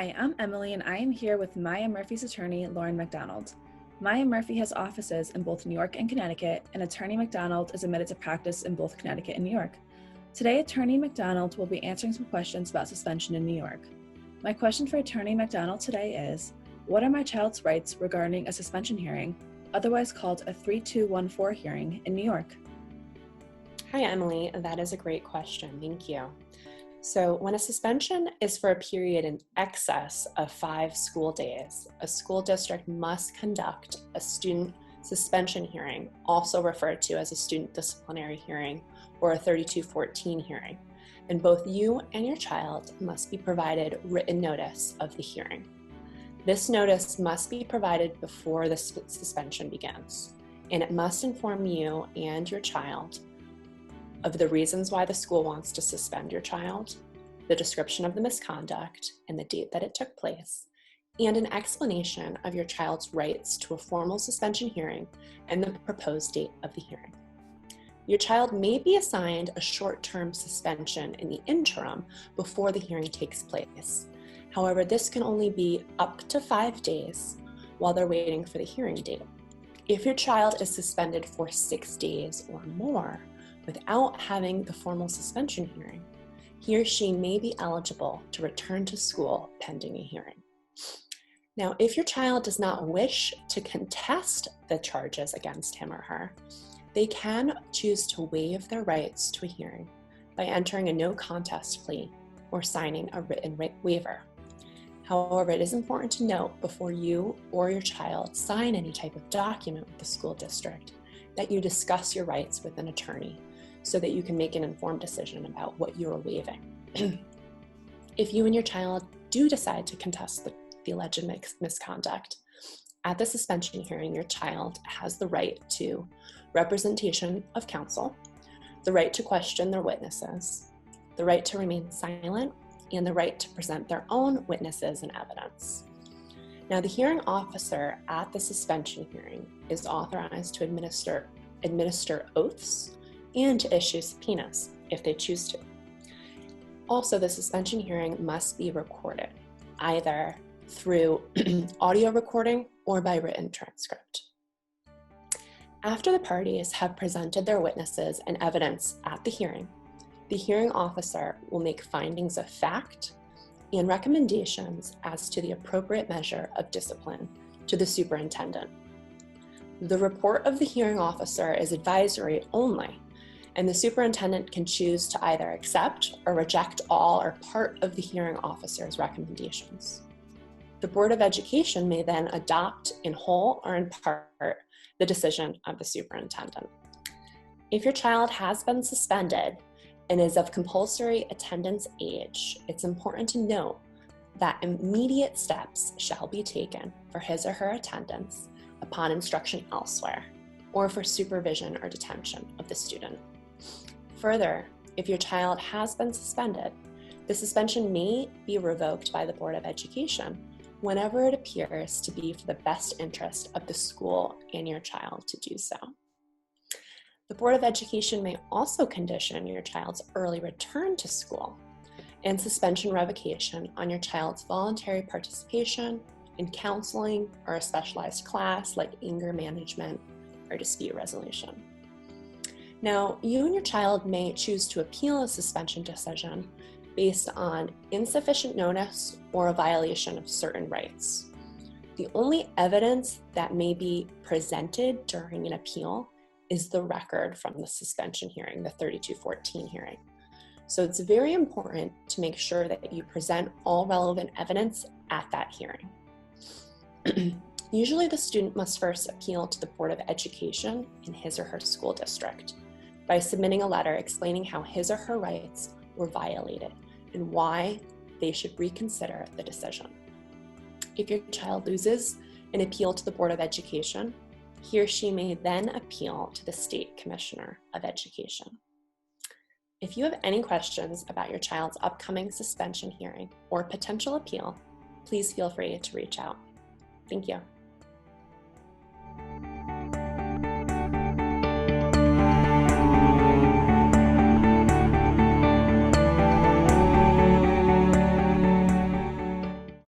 Hi, I'm Emily, and I am here with Maya Murphy's attorney, Lauren McDonald. Maya Murphy has offices in both New York and Connecticut, and Attorney McDonald is admitted to practice in both Connecticut and New York. Today, Attorney McDonald will be answering some questions about suspension in New York. My question for Attorney McDonald today is, what are my child's rights regarding a suspension hearing, otherwise called a 3214 hearing in New York? Hi, Emily. That is a great question. Thank you. So when a suspension is for a period in excess of 5 school days, a school district must conduct a student suspension hearing, also referred to as a student disciplinary hearing or a 3214 hearing. And both you and your child must be provided written notice of the hearing. This notice must be provided before the suspension begins, and it must inform you and your child of the reasons why the school wants to suspend your child, the description of the misconduct and the date that it took place, and an explanation of your child's rights to a formal suspension hearing and the proposed date of the hearing. Your child may be assigned a short-term suspension in the interim before the hearing takes place. However, this can only be up to 5 days while they're waiting for the hearing date. If your child is suspended for 6 days or more, without having the formal suspension hearing, he or she may be eligible to return to school pending a hearing. Now, if your child does not wish to contest the charges against him or her, they can choose to waive their rights to a hearing by entering a no contest plea or signing a written waiver. However, it is important to note before you or your child sign any type of document with the school district that you discuss your rights with an attorney, so that you can make an informed decision about what you're waiving. If you and your child do decide to contest the alleged misconduct, at the suspension hearing, your child has the right to representation of counsel, the right to question their witnesses, the right to remain silent, and the right to present their own witnesses and evidence. Now, the hearing officer at the suspension hearing is authorized to administer oaths and to issue subpoenas if they choose to. Also, the suspension hearing must be recorded, either through audio recording or by written transcript. After the parties have presented their witnesses and evidence at the hearing officer will make findings of fact and recommendations as to the appropriate measure of discipline to the superintendent. The report of the hearing officer is advisory only, and the superintendent can choose to either accept or reject all or part of the hearing officer's recommendations. The Board of Education may then adopt in whole or in part the decision of the superintendent. If your child has been suspended and is of compulsory attendance age, it's important to note that immediate steps shall be taken for his or her attendance upon instruction elsewhere, or for supervision or detention of the student. Further, if your child has been suspended, the suspension may be revoked by the Board of Education whenever it appears to be for the best interest of the school and your child to do so. The Board of Education may also condition your child's early return to school and suspension revocation on your child's voluntary participation in counseling or a specialized class like anger management or dispute resolution. Now, you and your child may choose to appeal a suspension decision based on insufficient notice or a violation of certain rights. The only evidence that may be presented during an appeal is the record from the suspension hearing, the 3214 hearing. So it's very important to make sure that you present all relevant evidence at that hearing. Usually the student must first appeal to the Board of Education in his or her school district by submitting a letter explaining how his or her rights were violated and why they should reconsider the decision. If your child loses an appeal to the Board of Education, he or she may then appeal to the State Commissioner of Education. If you have any questions about your child's upcoming suspension hearing or potential appeal, please feel free to reach out. Thank you.